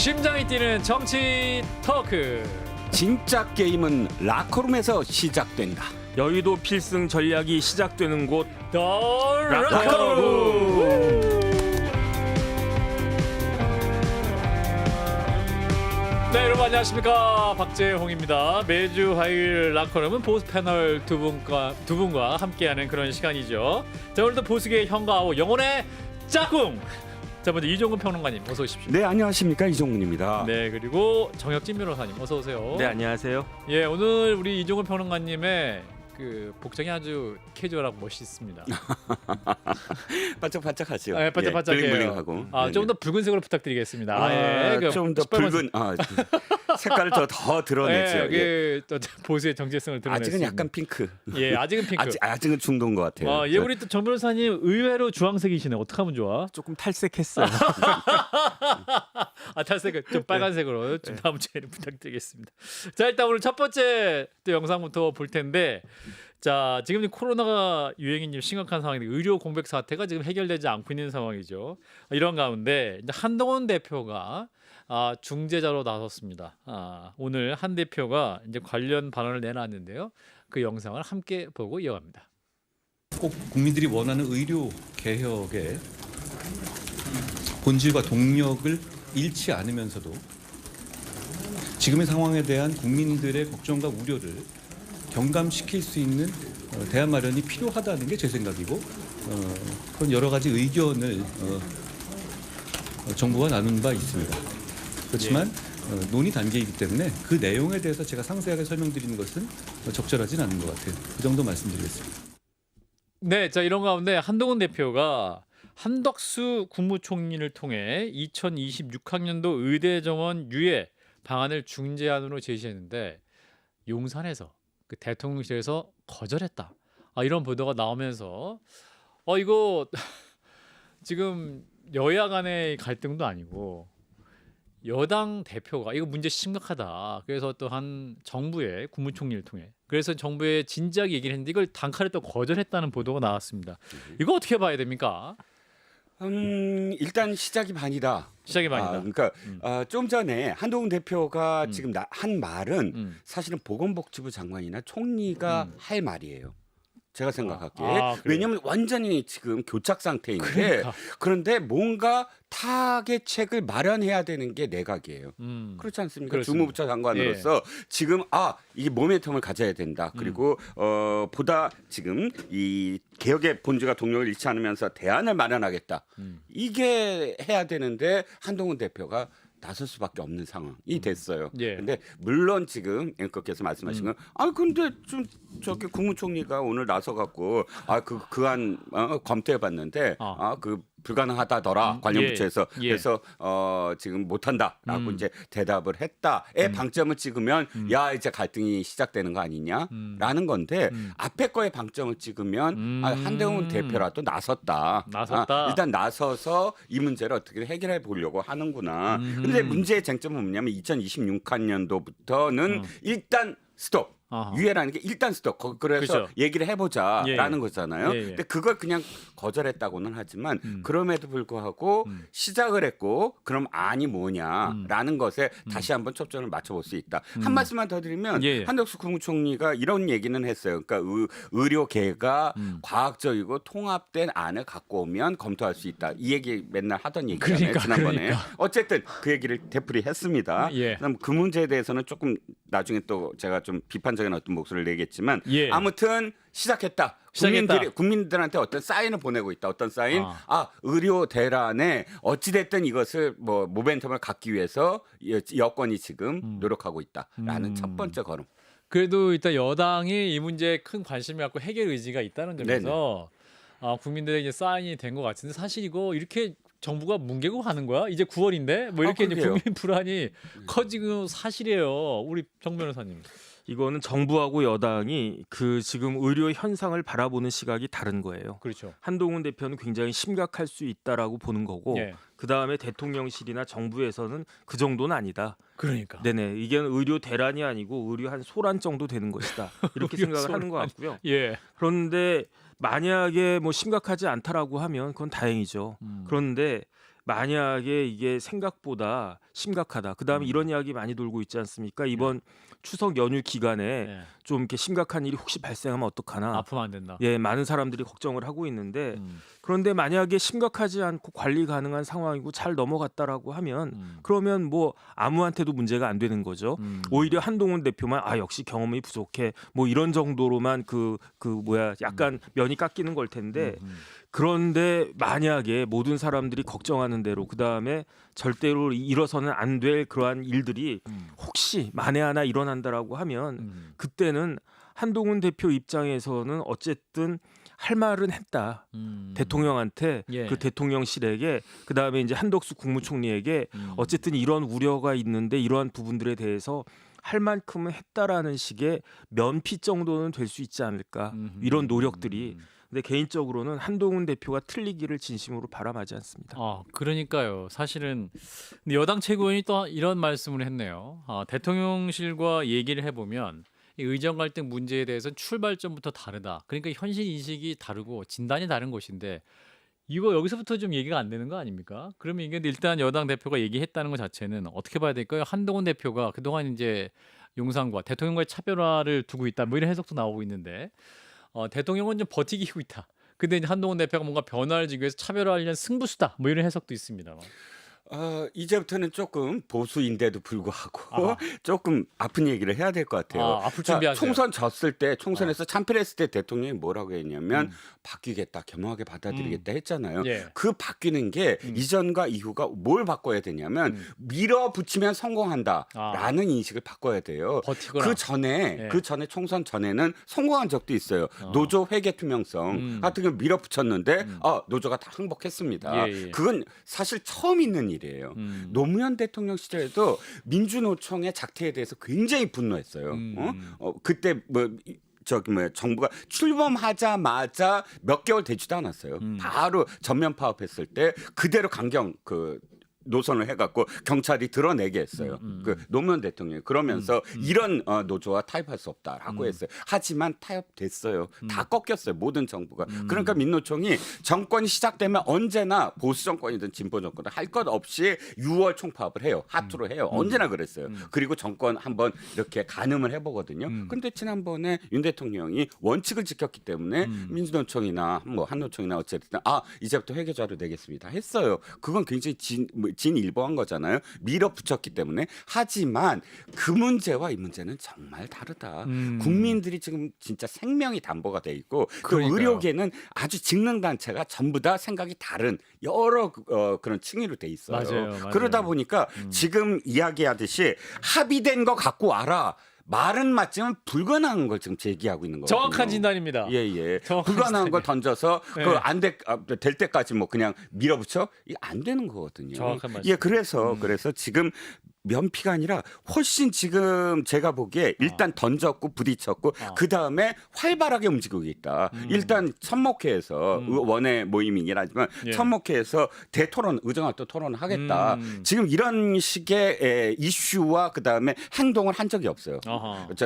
심장이 뛰는 정치 토크. 진짜 게임은 라커룸에서 시작된다. 여의도 필승 전략이 시작되는 곳 더 라커룸. 네, 여러분 안녕하십니까, 박재홍입니다. 매주 화요일 라커룸은 보스 패널 두 분과 함께하는 그런 시간이죠. 자, 오늘도 보스계의 형가하고 영혼의 짝꿍. 자, 먼저 이종근 평론가님 어서 오십시오. 네, 안녕하십니까, 이종근입니다. 네, 그리고 정혁진 변호사님 어서 오세요. 네, 안녕하세요. 예, 오늘 우리 이종근 평론가님의 그 복장이 아주 캐주얼하고 멋있습니다. 반짝반짝하죠. 네, 반짝반짝해요. 블링블링하고. 좀 더 붉은색으로 부탁드리겠습니다. 예, 좀 더 붉은 색깔을 더 드러내죠. 예, 그 보수의 정체성을 드러냈습니다. 아직은 약간 핑크. 예, 아직은 핑크. 아직은 중도인 것 같아요. 예, 우리 또 정 변호사님 의외로 주황색이시네. 어떻게 하면 좋아? 조금 탈색했어요. 탈색을 좀 빨간색으로 좀 다음 주에는 부탁드리겠습니다. 자, 일단 오늘 첫 번째 또 영상부터 볼 텐데, 자, 지금 코로나가 유행이 좀 심각한 상황인데 의료 공백 사태가 지금 해결되지 않고 있는 상황이죠. 이런 가운데 이제 한동훈 대표가 중재자로 나섰습니다. 오늘 한 대표가 이제 관련 발언을 내놨는데요. 그 영상을 함께 보고 이어갑니다. 꼭 국민들이 원하는 의료 개혁의 본질과 동력을 잃지 않으면서도 지금의 상황에 대한 국민들의 걱정과 우려를 경감시킬 수 있는 대안 마련이 필요하다는 게 제 생각이고, 그런 여러 가지 의견을 정부와 나눈 바 있습니다. 그렇지만 논의 단계이기 때문에 그 내용에 대해서 제가 상세하게 설명드리는 것은 적절하진 않은 것 같아요. 그 정도 말씀드리겠습니다. 네, 자, 이런 가운데 한동훈 대표가 한덕수 국무총리를 통해 2026학년도 의대 정원 유예 방안을 중재안으로 제시했는데 용산에서 그 대통령실에서 거절했다. 이런 보도가 나오면서 이거 지금 여야 간의 갈등도 아니고 여당 대표가 이거 문제 심각하다. 그래서 또 한 정부의 국무총리를 통해 그래서 정부에 진지하게 얘기를 했는데 이걸 단칼에 또 거절했다는 보도가 나왔습니다. 이거 어떻게 봐야 됩니까? 일단 시작이 반이다. 시작이 반이다. 그러니까 좀 전에 한동훈 대표가 지금 한 말은 사실은 보건복지부 장관이나 총리가 할 말이에요. 제가 생각하기에. 왜냐하면 완전히 지금 교착 상태인데, 그러니까. 그런데 뭔가 타겟책을 마련해야 되는 게 내각이에요. 그렇지 않습니까? 그렇습니다. 주무부처 장관으로서 지금 이게 모멘텀을 가져야 된다. 그리고 보다 지금 이 개혁의 본질과 동력을 잃지 않으면서 대안을 마련하겠다. 이게 해야 되는데 한동훈 대표가 나설 수밖에 없는 상황이 됐어요. 근데 물론 지금 앵커께서 말씀하신 건 근데 좀 저기 국무총리가 오늘 나서 갖고 그안 검토해 봤는데 그 불가능하다더라 관련 부처에서 그래서 지금 못한다라고 이제 대답을 했다의 방점을 찍으면 이제 갈등이 시작되는 거 아니냐라는 건데 앞에 거에 방점을 찍으면 한동훈 대표라도 나섰다. 일단 나서서 이 문제를 어떻게 해결해 보려고 하는구나. 근데 문제의 쟁점은 뭐냐면 2026학년도부터는 일단 스톱. 유예라는 게 일단 스톱. 그래서 그렇죠. 얘기를 해보자라는 거잖아요. 예. 근데 그걸 그냥 거절했다고는 하지만 그럼에도 불구하고 시작을 했고 그럼 안이 뭐냐라는 것에 다시 한번 초점을 맞춰볼 수 있다. 한 말씀만 더 드리면 한덕수 국무총리가 이런 얘기는 했어요. 그러니까 의료계가 과학적이고 통합된 안을 갖고 오면 검토할 수 있다. 이 얘기 맨날 하던 얘기잖아요. 지난번에. 어쨌든 그 얘기를 되풀이했습니다. 그럼 그 문제에 대해서는 조금 나중에 또 제가 좀 비판적인 어떤 목소리를 내겠지만 아무튼 시작했다. 국민들한테 어떤 사인을 보내고 있다. 어떤 사인? 의료 대란에 어찌됐든 이것을 모멘텀을 갖기 위해서 여권이 지금 노력하고 있다라는 첫 번째 걸음. 그래도 일단 여당이 이 문제에 큰 관심을 갖고 해결 의지가 있다는 점에서 국민들에게 사인이 된 것 같은데 사실 이거 이렇게 정부가 뭉개고 가는 거야? 이제 9월인데 뭐 이렇게 이제 국민 불안이 커지고 사실이에요. 우리 정 변호사님. 이거는 정부하고 여당이 그 지금 의료 현상을 바라보는 시각이 다른 거예요. 그렇죠. 한동훈 대표는 굉장히 심각할 수 있다라고 보는 거고, 그 다음에 대통령실이나 정부에서는 그 정도는 아니다. 그러니까. 네네, 이게 의료 대란이 아니고 의료 한 소란 정도 되는 것이다. 이렇게 생각을 하는 것 같고요. 그런데 만약에 뭐 심각하지 않다라고 하면 그건 다행이죠. 그런데 만약에 이게 생각보다 심각하다. 그다음에 이런 이야기 많이 돌고 있지 않습니까? 이번 추석 연휴 기간에 네. 좀 이렇게 심각한 일이 혹시 발생하면 어떡하나. 아프면 안 된다. 예, 많은 사람들이 걱정을 하고 있는데 음. 그런데 만약에 심각하지 않고 관리 가능한 상황이고 잘 넘어갔다라고 하면 그러면 뭐 아무한테도 문제가 안 되는 거죠. 오히려 한동훈 대표만 역시 경험이 부족해 뭐 이런 정도로만 약간 면이 깎이는 걸 텐데 그런데 만약에 모든 사람들이 걱정하는 대로 그다음에 절대로 일어서는 안 될 그러한 일들이 혹시 만에 하나 일어난다라고 하면 그때는 한동훈 대표 입장에서는 어쨌든 할 말은 했다. 대통령한테 예. 그 대통령실에게 그다음에 이제 한덕수 국무총리에게 어쨌든 이런 우려가 있는데 이러한 부분들에 대해서 할 만큼은 했다라는 식의 면피 정도는 될 수 있지 않을까. 이런 노력들이. 근데 개인적으로는 한동훈 대표가 틀리기를 진심으로 바람하지 않습니다. 그러니까요. 사실은 근데 여당 최고위원이 또 이런 말씀을 했네요. 대통령실과 얘기를 해보면 이 의정 갈등 문제에 대해서는 출발점부터 다르다. 그러니까 현실 인식이 다르고 진단이 다른 것인데 이거 여기서부터 좀 얘기가 안 되는 거 아닙니까? 그러면 이게 일단 여당 대표가 얘기했다는 것 자체는 어떻게 봐야 될까요? 한동훈 대표가 그동안 이제 용산과 대통령과의 차별화를 두고 있다. 뭐 이런 해석도 나오고 있는데 대통령은 좀 버티기고 있다. 근데 이제 한동훈 대표가 뭔가 변화를 주기 위해서 차별화를 위한 승부수다. 뭐 이런 해석도 있습니다. 이제부터는 조금 보수인데도 불구하고 아하. 조금 아픈 얘기를 해야 될 것 같아요. 아플 자, 준비하세요. 총선 졌을 때 총선에서 참패했을 때 대통령이 뭐라고 했냐면 바뀌겠다, 겸허하게 받아들이겠다 했잖아요. 예. 그 바뀌는 게 이전과 이후가 뭘 바꿔야 되냐면 밀어붙이면 성공한다라는 인식을 바꿔야 돼요. 버티거나. 그 전에 총선 전에는 성공한 적도 있어요. 노조 회계 투명성 같은 걸 밀어붙였는데 노조가 다 항복했습니다. 예. 그건 사실 처음 있는 일이에요. 노무현 대통령 시절에도 민주노총의 작태에 대해서 굉장히 분노했어요. 그때 정부가 출범하자마자 몇 개월 되지도 않았어요. 바로 전면 파업했을 때 그대로 강경 노선을 해갖고 경찰이 드러내게 했어요. 그 노무현 대통령이 그러면서 이런 노조와 타협할 수 없다라고 했어요. 하지만 타협됐어요. 다 꺾였어요. 모든 정부가. 그러니까 민노총이 정권이 시작되면 언제나 보수 정권이든 진보 정권이든 할 것 없이 6월 총파업을 해요. 하투로 해요. 언제나 그랬어요. 그리고 정권 한번 이렇게 가늠을 해보거든요. 근데 지난번에 윤 대통령이 원칙을 지켰기 때문에 민주노총이나 뭐 한노총이나 어쨌든 이제부터 회계자료 내겠습니다 했어요. 그건 굉장히 진일보한 거잖아요. 밀어붙였기 때문에. 하지만 그 문제와 이 문제는 정말 다르다. 국민들이 지금 진짜 생명이 담보가 돼 있고 그 그러니까요. 의료계는 아주 직능단체가 전부 다 생각이 다른 여러 그런 층위로 돼 있어요. 맞아요. 그러다 보니까 지금 이야기하듯이 합의된 거 갖고 와라. 말은 맞지만 불가능한 걸 지금 제기하고 있는 거거든요. 정확한 진단입니다. 예. 정확한 불가능한 걸 진단이에요. 던져서 네. 그걸 될 때까지 뭐 그냥 밀어붙여? 이게 안 되는 거거든요. 정확한 말씀. 그래서 지금 면피가 아니라 훨씬 지금 제가 보기에 일단 던졌고 부딪혔고 그 다음에 활발하게 움직이고 있다. 일단 천목회에서 원외 모임이긴 하지만 예. 천목회에서 대토론, 의정활동 토론을 하겠다. 지금 이런 식의 이슈와 그 다음에 행동을 한 적이 없어요.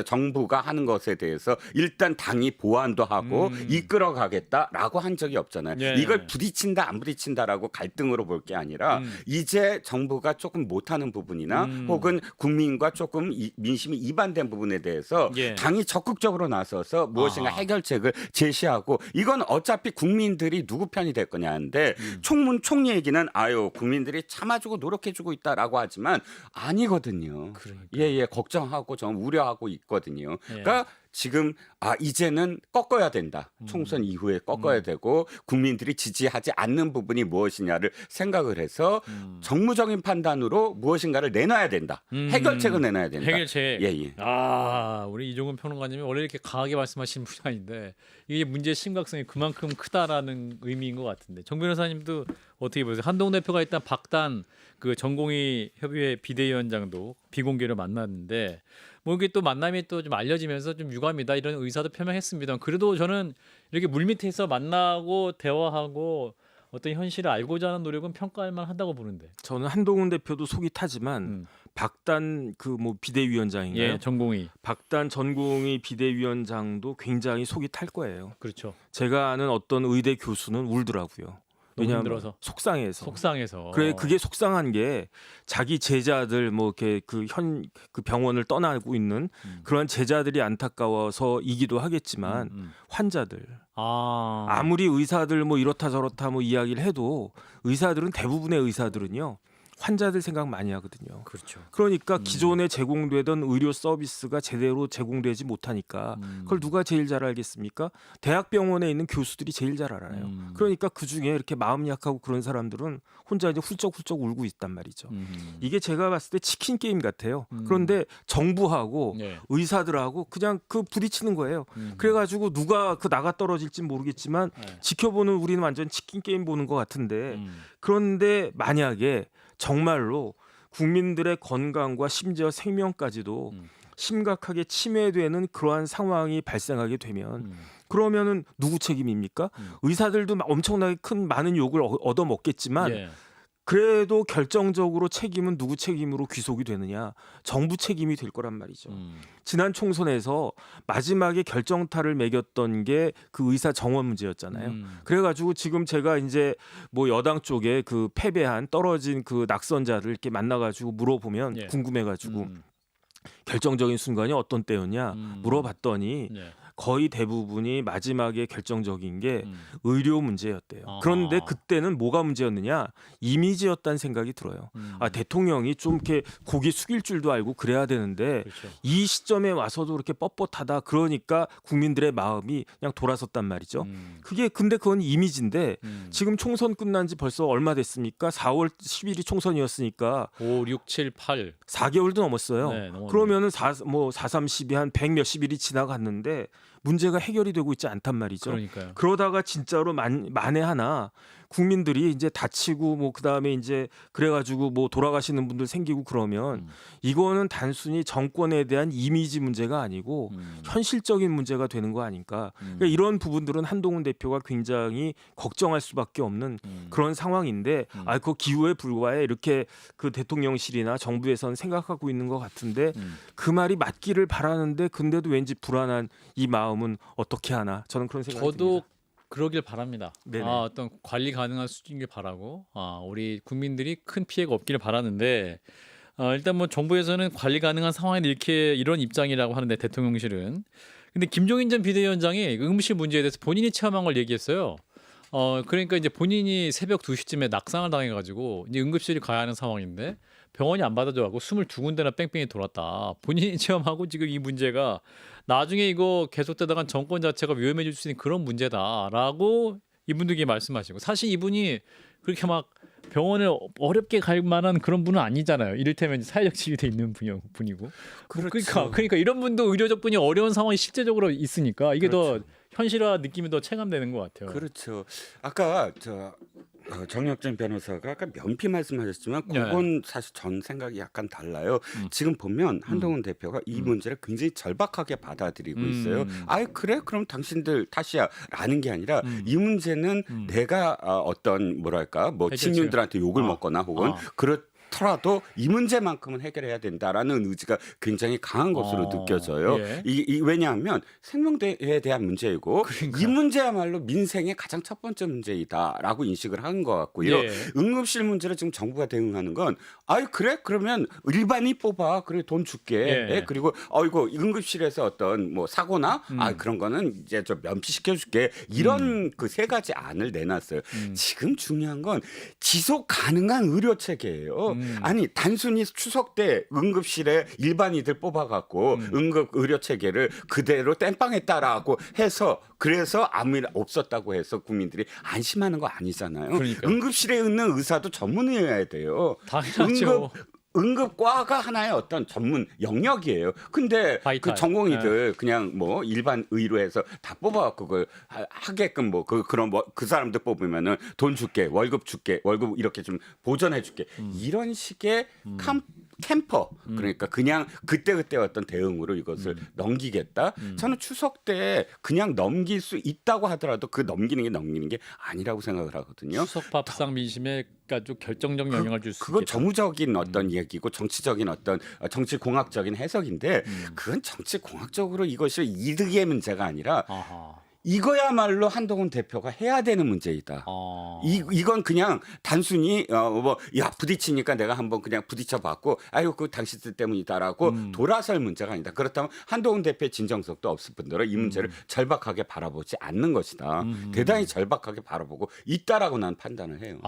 정부가 하는 것에 대해서 일단 당이 보완도 하고 이끌어가겠다라고 한 적이 없잖아요. 예. 이걸 부딪힌다 안 부딪힌다라고 갈등으로 볼 게 아니라 이제 정부가 조금 못하는 부분이나 혹은 국민과 조금 민심이 이반된 부분에 대해서 예. 당이 적극적으로 나서서 무엇인가 해결책을 제시하고 이건 어차피 국민들이 누구 편이 될 거냐 하는데 총리 얘기는 국민들이 참아주고 노력해주고 있다라고 하지만 아니거든요. 그러니까. 걱정하고 좀 우려하고 있거든요. 그러니까 지금 이제는 꺾어야 된다. 총선 이후에 꺾어야 되고 국민들이 지지하지 않는 부분이 무엇이냐를 생각을 해서 정무적인 판단으로 무엇인가를 내놔야 된다. 해결책을 내놔야 된다. 해결책. 예. 우리 이종근 평론가님이 원래 이렇게 강하게 말씀하시는 분이 아닌데 이게 문제의 심각성이 그만큼 크다라는 의미인 것 같은데 정 변호사님도 어떻게 보세요? 한동훈 대표가 일단 박단 그 전공의 협의회 비대위원장도 비공개로 만났는데 뭐 이게 또 만남이 또 좀 알려지면서 좀 유감이다 이런 의사도 표명했습니다. 그래도 저는 이렇게 물밑에서 만나고 대화하고 어떤 현실을 알고자 하는 노력은 평가할 만하다고 보는데. 저는 한동훈 대표도 속이 타지만 박단 비대위원장인가요? 전공의. 박단 전공의 비대위원장도 굉장히 속이 탈 거예요. 그렇죠. 제가 아는 어떤 의대 교수는 울더라고요. 너무 왜냐하면 힘들어서 속상해서. 속상해서. 그래 그게 속상한 게 자기 제자들 뭐 이렇게 그 병원을 떠나고 있는 그런 제자들이 안타까워서이기도 하겠지만 환자들 아무리 의사들 뭐 이렇다 저렇다 뭐 이야기를 해도 의사들은 대부분의 의사들은요. 환자들 생각 많이 하거든요. 그렇죠. 그러니까 기존에 제공되던 의료 서비스가 제대로 제공되지 못하니까 그걸 누가 제일 잘 알겠습니까? 대학병원에 있는 교수들이 제일 잘 알아요. 그러니까 그중에 이렇게 마음 약하고 그런 사람들은 혼자 이제 훌쩍훌쩍 울고 있단 말이죠. 이게 제가 봤을 때 치킨 게임 같아요. 그런데 정부하고 네. 의사들하고 그냥 그 부딪히는 거예요. 그래가지고 누가 그 나가 떨어질지 모르겠지만 네. 지켜보는 우리는 완전 치킨 게임 보는 것 같은데 그런데 만약에 정말로 국민들의 건강과 심지어 생명까지도 심각하게 침해되는 그러한 상황이 발생하게 되면 그러면은 누구 책임입니까? 의사들도 엄청나게 큰 많은 욕을 얻어먹겠지만 예. 그래도 결정적으로 책임은 누구 책임으로 귀속이 되느냐? 정부 책임이 될 거란 말이죠. 지난 총선에서 마지막에 결정타를 매겼던 게 그 의사 정원 문제였잖아요. 그래가지고 지금 제가 이제 뭐 여당 쪽에 그 패배한 떨어진 그 낙선자를 이렇게 만나가지고 물어보면 예. 궁금해가지고 결정적인 순간이 어떤 때였냐 물어봤더니 예. 거의 대부분이 마지막에 결정적인 게 의료 문제였대요. 아하. 그런데 그때는 뭐가 문제였느냐? 이미지였다는 생각이 들어요. 아, 대통령이 좀 이렇게 고개 숙일 줄도 알고 그래야 되는데 그렇죠. 이 시점에 와서도 이렇게 뻣뻣하다. 그러니까 국민들의 마음이 그냥 돌아섰단 말이죠. 그게 근데 그건 이미지인데 지금 총선 끝난 지 벌써 얼마 됐습니까? 4월 10일이 총선이었으니까 5, 6, 7, 8. 4개월도 넘었어요. 네, 넘었네요. 그러면은 4, 3, 12 한 100 몇십 일이 지나갔는데 문제가 해결이 되고 있지 않단 말이죠. 그러니까요. 그러다가 진짜로 만에 하나 국민들이 이제 다치고 뭐 그다음에 이제 그래가지고 뭐 돌아가시는 분들 생기고 그러면 이거는 단순히 정권에 대한 이미지 문제가 아니고 현실적인 문제가 되는 거 아닌가. 그러니까 이런 부분들은 한동훈 대표가 굉장히 걱정할 수밖에 없는 그런 상황인데 아, 그 기후에 불과해 이렇게 그 대통령실이나 정부에서는 생각하고 있는 것 같은데 그 말이 맞기를 바라는데 근데도 왠지 불안한 이 마음은 어떻게 하나 저는 그런 생각이 저도 듭니다. 그러길 바랍니다. 네네. 어떤 관리 가능한 수준이길 바라고 우리 국민들이 큰 피해가 없기를 바라는데 일단 뭐 정부에서는 관리 가능한 상황에 이렇게 이런 입장이라고 하는데 대통령실은 근데 김종인 전 비대위원장이 응급실 문제에 대해서 본인이 체험한 걸 얘기했어요. 그러니까 이제 본인이 새벽 2시쯤에 낙상을 당해가지고 이제 응급실에 가야 하는 상황인데 병원이 안 받아줘가지고 22군데나 뺑뺑이 돌았다. 본인이 체험하고 지금 이 문제가 나중에 이거 계속되다간 정권 자체가 위험해질 수 있는 그런 문제다라고 이분들께 말씀하시고 사실 이분이 그렇게 막 병원에 어렵게 갈 만한 그런 분은 아니잖아요. 이를테면 사회적 지위돼 있는 분이고. 그러니까 이런 분도 의료적 분이 어려운 상황이 실제적으로 있으니까 이게 더 현실화 느낌이 더 체감되는 것 같아요. 그렇죠. 아까 정혁준 변호사가 아까 면피 말씀하셨지만 그건 사실 전 생각이 약간 달라요. 지금 보면 한동훈 대표가 이 문제를 굉장히 절박하게 받아들이고 있어요. 아 그래? 그럼 당신들 탓이야 라는 게 아니라 이 문제는 내가 어떤 뭐랄까 뭐 친윤들한테 욕을 먹거나 혹은 그렇더라도 이 문제만큼은 해결해야 된다라는 의지가 굉장히 강한 것으로 느껴져요. 예. 왜냐하면 생명에 대한 문제이고 그러니까. 이 문제야말로 민생의 가장 첫 번째 문제이다라고 인식을 하는 것 같고요. 예. 응급실 문제를 지금 정부가 대응하는 건 아유 그래 그러면 일반인 뽑아 그래 돈 줄게. 예. 그리고 이거 응급실에서 어떤 뭐 사고나 그런 거는 이제 좀 면피시켜 줄게 이런 그 세 가지 안을 내놨어요. 지금 중요한 건 지속 가능한 의료 체계예요. 아니 단순히 추석 때 응급실에 일반인들 뽑아갖고 응급 의료 체계를 그대로 땜빵했다라고 해서 그래서 아무 일 없었다고 해서 국민들이 안심하는 거 아니잖아요. 그러니까. 응급실에 있는 의사도 전문의여야 돼요. 당연하죠. 응급과가 하나의 어떤 전문 영역이에요. 근데 바이탈. 그 전공의들 그냥 뭐 일반 의로 해서 다 뽑아갖고 그걸 하게끔 뭐 그런 뭐 그 사람들 뽑으면은 돈 줄게 월급 이렇게 좀 보전해 줄게 이런 식의 캠퍼 그러니까 그냥 그때 어떤 대응으로 이것을 넘기겠다. 저는 추석 때 그냥 넘길 수 있다고 하더라도 그 넘기는 게 아니라고 생각을 하거든요. 추석 밥상 민심에 아주 결정적 영향을 줄 수 그건 있겠다. 정무적인 어떤 얘기고 정치적인 어떤 정치공학적인 해석인데 그건 정치공학적으로 이것이 이득의 문제가 아니라 아하. 이거야말로 한동훈 대표가 해야 되는 문제이다. 이건 그냥 단순히 부딪히니까 내가 한번 그냥 부딪혀봤고 아유 그 당신들 때문이다라고 돌아설 문제가 아니다. 그렇다면 한동훈 대표의 진정성도 없을 뿐더러 이 문제를 절박하게 바라보지 않는 것이다. 대단히 절박하게 바라보고 있다라고 난 판단을 해요.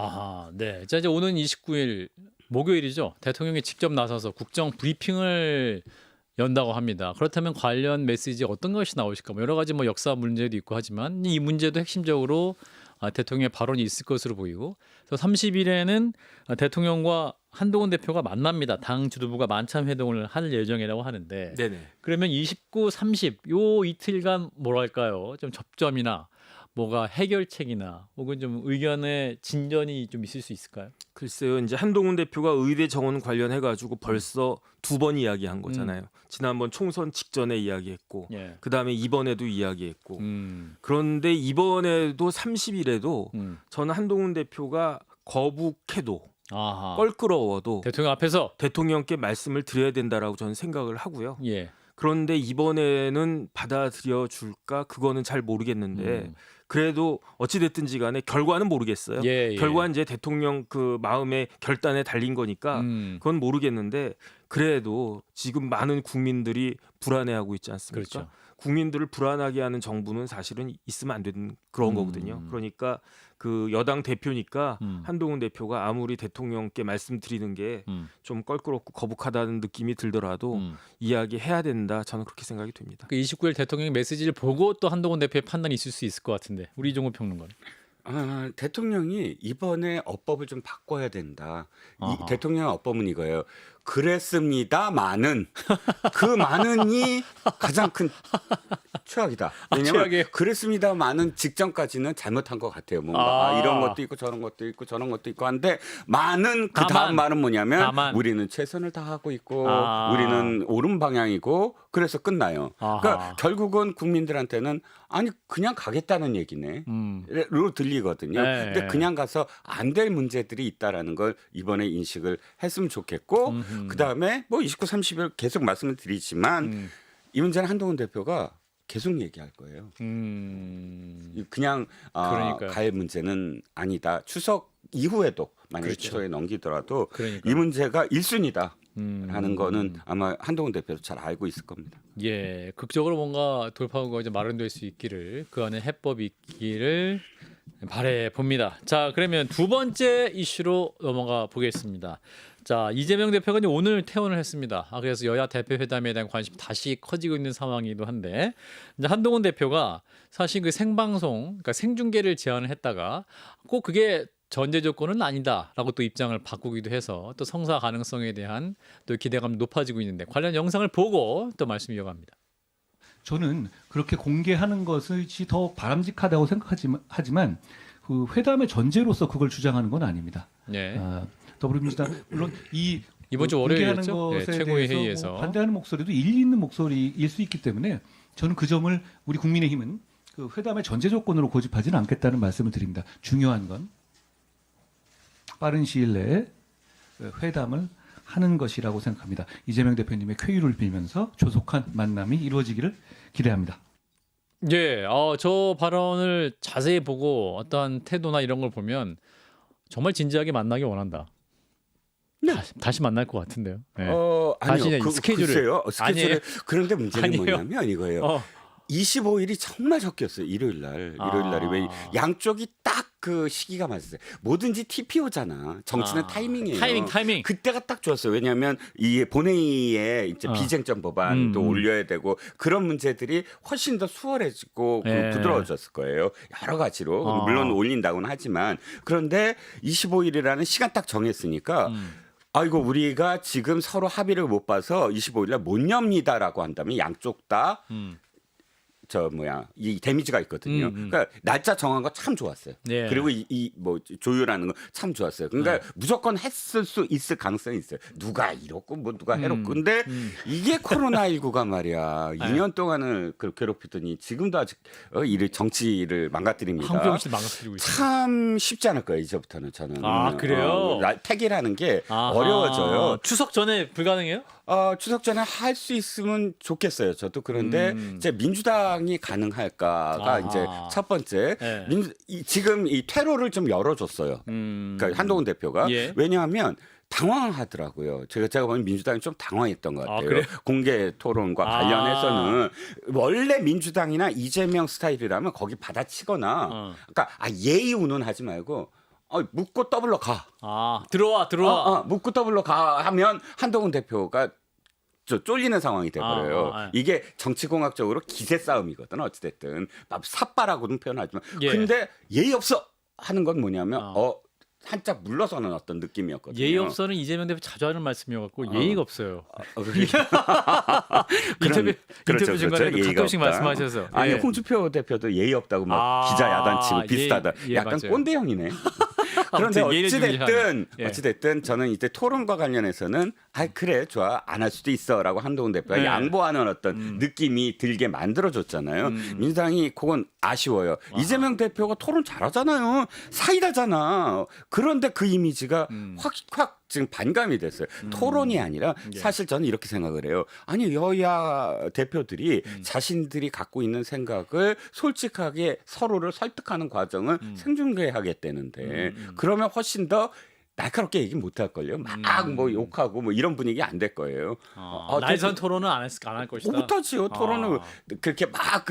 네. 자 이제 오는 29일 목요일이죠. 대통령이 직접 나서서 국정 브리핑을 연다고 합니다. 그렇다면 관련 메시지 어떤 것이 나오실까? 여러 가지 역사 문제도 있고 하지만 이 문제도 핵심적으로 대통령의 발언이 있을 것으로 보이고, 그래서 30일에는 대통령과 한동훈 대표가 만납니다. 당 지도부가 만찬 회동을 할 예정이라고 하는데, 네네. 그러면 29, 30 요 이틀간 뭐랄까요? 좀 접점이나 뭐가 해결책이나 혹은 좀 의견의 진전이 좀 있을 수 있을까요? 글쎄요. 이제 한동훈 대표가 의대 정원 관련해 가지고 벌써 2번 이야기한 거잖아요. 지난번 총선 직전에 이야기했고 예. 그다음에 이번에도 이야기했고 그런데 이번에도 30일에도 저는 한동훈 대표가 거북해도 껄끄러워도 대통령 앞에서 대통령께 말씀을 드려야 된다라고 저는 생각을 하고요. 예. 그런데 이번에는 받아들여 줄까 그거는 잘 모르겠는데 그래도 어찌 됐든지 간에 결과는 모르겠어요. 예. 결과는 이제 대통령 그 마음의 결단에 달린 거니까 그건 모르겠는데 그래도 지금 많은 국민들이 불안해하고 있지 않습니까? 그렇죠. 국민들을 불안하게 하는 정부는 사실은 있으면 안 되는 그런 거거든요. 그러니까 그 여당 대표니까 한동훈 대표가 아무리 대통령께 말씀드리는 게 좀 껄끄럽고 거북하다는 느낌이 들더라도 이야기해야 된다. 저는 그렇게 생각이 됩니다. 그 29일 대통령 메시지를 보고 또 한동훈 대표의 판단이 있을 수 있을 것 같은데 우리 이종우 평론가. 대통령이 이번에 어법을 좀 바꿔야 된다. 대통령 어법은 이거예요. 그랬습니다만은 그 많은이 가장 큰 최악이다. 왜냐하면 그랬습니다만은 직전까지는 잘못한 것 같아요. 뭔가 이런 것도 있고 저런 것도 있고 저런 것도 있고 한데 많은 그 다음 말은 뭐냐면 우리는 최선을 다하고 있고 우리는 옳은 방향이고 그래서 끝나요. 그러니까 결국은 국민들한테는 아니 그냥 가겠다는 얘기네.로 들리거든요. 근데 그냥 가서 안 될 문제들이 있다라는 걸 이번에 인식을 했으면 좋겠고 그다음에 29, 30일 계속 말씀을 드리지만 이 문제는 한동훈 대표가 계속 얘기할 거예요. 그냥 갈 문제는 아니다. 추석 이후에도 만약에 추석에 넘기더라도 이 문제가 1순위다. 하는 거는 아마 한동훈 대표도 잘 알고 있을 겁니다. 예, 극적으로 뭔가 돌파구가 이제 마련될 수 있기를 그 안에 해법이 있기를 바래 봅니다. 자, 그러면 두 번째 이슈로 넘어가 보겠습니다. 자, 이재명 대표가 이제 오늘 퇴원을 했습니다. 그래서 여야 대표 회담에 대한 관심 다시 커지고 있는 상황이기도 한데, 이제 한동훈 대표가 사실 그 생방송, 그러니까 생중계를 제안을 했다가 꼭 그게 전제 조건은 아니다라고 또 입장을 바꾸기도 해서 또 성사 가능성에 대한 또 기대감이 높아지고 있는데 관련 영상을 보고 또 말씀 이어갑니다. 저는 그렇게 공개하는 것이 더 바람직하다고 생각하지만 그 회담의 전제로서 그걸 주장하는 건 아닙니다. 네. 더불어민주당 물론 이번 주 공개하는 월요일이었죠? 것에 최고위 대해서 회의에서 반대하는 목소리도 일리 있는 목소리일 수 있기 때문에 저는 그 점을 우리 국민의힘은 그 회담의 전제 조건으로 고집하지는 않겠다는 말씀을 드립니다. 중요한 건 빠른 시일 내에 회담을 하는 것이라고 생각합니다. 이재명 대표님의 쾌유를 빌면서 조속한 만남이 이루어지기를 기대합니다. 예, 저 발언을 자세히 보고 어떠한 태도나 이런 걸 보면 정말 진지하게 만나기 원한다. 네. 다시 만날 것 같은데요. 네. 아니요. 스케줄을. 아니에요. 그런데 문제는 아니에요. 뭐냐면 이거예요. 25일이 정말 적겠어요. 일요일 날이 왜 양쪽이 딱 그 시기가 맞았어요. 뭐든지 TPO잖아. 정치는 타이밍이에요. 타이밍. 그때가 딱 좋았어요. 왜냐하면 이 본회의에 이제 비쟁점 법안도 올려야 되고 그런 문제들이 훨씬 더 수월해지고 부드러워졌을 거예요. 여러 가지로 물론 올린다고는 하지만 그런데 25일이라는 시간 딱 정했으니까. 아이고 우리가 지금 서로 합의를 못 봐서 25일 날 못 엽니다라고 한다면 양쪽 다 이 데미지가 있거든요. 그러니까 날짜 정한 거 참 좋았어요. 네. 그리고 뭐 조율하는 거 참 좋았어요. 그러니까 무조건 했을 수 있을 가능성이 있어요. 누가 이렇고 뭐 누가 해롭고. 근데 이게 코로나19가 말이야. 2년 동안을 괴롭히더니 지금도 아직 정치를 망가뜨립니다. 한국정치를 망가뜨리고 있어요. 참 쉽지 않을 거예요. 이제부터는 저는. 그래요? 택이라는 게 어려워져요. 추석 전에 불가능해요? 추석 전에 할 수 있으면 좋겠어요. 저도 그런데 이제 민주당이 가능할까가 이제 첫 번째. 네. 지금 이 퇴로를 좀 열어줬어요. 그러니까 한동훈 대표가 예. 왜냐하면 당황하더라고요. 제가 보면 민주당이 좀 당황했던 것 같아요. 그래요? 공개 토론과 관련해서는 원래 민주당이나 이재명 스타일이라면 거기 받아치거나, 그러니까 예의 운운하지 말고. 묻고 더블로 가. 들어와. 묻고 더블로 가 하면 한동훈 대표가 쫄리는 상황이 돼버려요. 이게 정치공학적으로 기세 싸움이거든. 어찌됐든 삿바라고는 표현하지만. 예. 근데 예의 없어 하는 건 뭐냐면 한짝 물러서는 어떤 느낌이었거든요. 예의 없어는 이재명 대표 자주 하는 말씀이어갖고 예의가 없어요. 인터뷰 중간에 예의가 가끔씩 없다. 말씀하셔서. 아니 예. 홍준표 대표도 예의 없다고 막 기자 야단치고 비슷하다. 약간 맞아요. 꼰대형이네. 그런데 아무튼 예의를 어찌됐든 저는 이제 토론과 관련해서는 그래 좋아 안 할 수도 있어라고 한동훈 대표가 양보하는 어떤 느낌이 들게 만들어줬잖아요. 민주당이 그건 아쉬워요. 이재명 대표가 토론 잘하잖아요. 사이다잖아. 그런데 그 이미지가 확 지금 반감이 됐어요. 토론이 아니라 사실 저는 이렇게 생각을 해요. 아니 여야 대표들이 자신들이 갖고 있는 생각을 솔직하게 서로를 설득하는 과정을 생중계하겠다는데 그러면 훨씬 더 날카롭게 얘기 못 할 걸요. 막 뭐 욕하고 뭐 이런 분위기 안 될 거예요. 날선 토론은 안 할 것이다. 못하지요. 토론은 그렇게 막